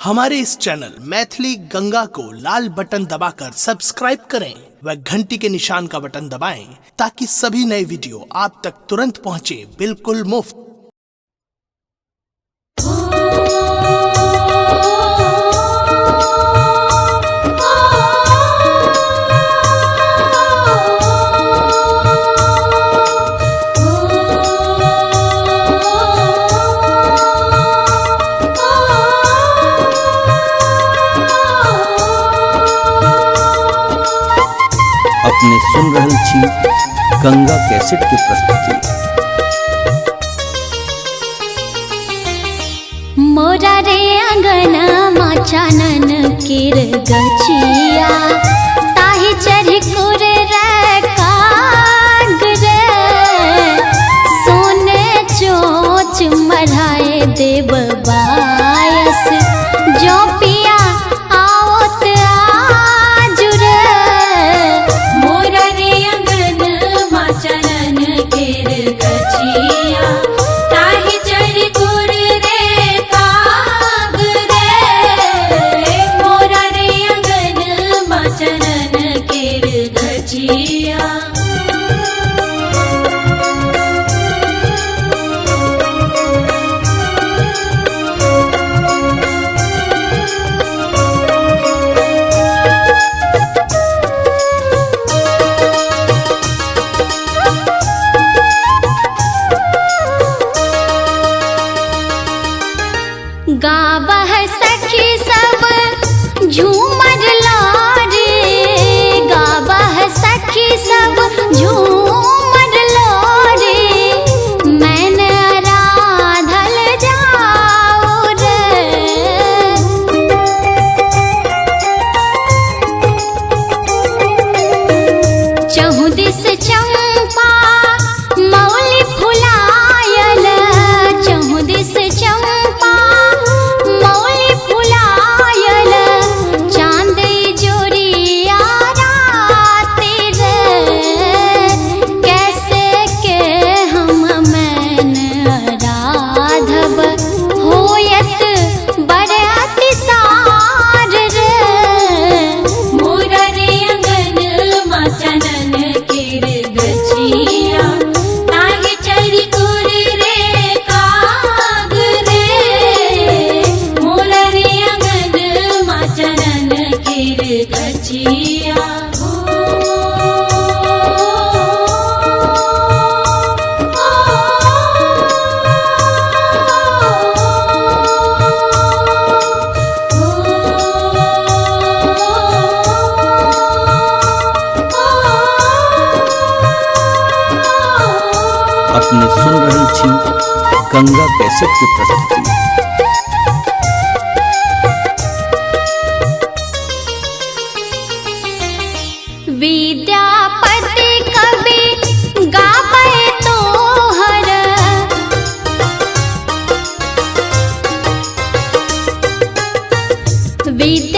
हमारे इस चैनल मैथिली गंगा को लाल बटन दबाकर सब्सक्राइब करें व घंटी के निशान का बटन दबाएं ताकि सभी नए वीडियो आप तक तुरंत पहुंचे बिल्कुल मुफ्त। अपने सुन रहल छी गंगा कैसेट की प्रस्तुति। मोरा रे अंगना माचानन केर गछिया ताही चढ़ कुरे रे काग रे सोने चोच मढ़ाए देव बायस जो पिया आवत आज रे मोरा रे अंगना माचानन केर गछिया ताही चढ़ कुरे रे काग रे मोरा रे अंगना माचानन केर गछिया। गावह सखी सब झूमर लारे गावह सखी सब झूमर लारे मैंने आराधल जाओ रे चहु दिस चंपा मौली फुलायल चहु दिस चंपा मौली फुलायल चांद जोड़िया राती रे कैसे के हम मैन आराधब होयत बड़े अतिसार रे मोरा रे अंगन माचानन केर गछिया ताही चढ़ी कुरे रे काग रे मोरा रे अंगन माचानन केर गछिया। अपने सुन रहल छी गंगा कैसेट की प्रस्तुति। विद्यापति कवि गावे तोहर विद्या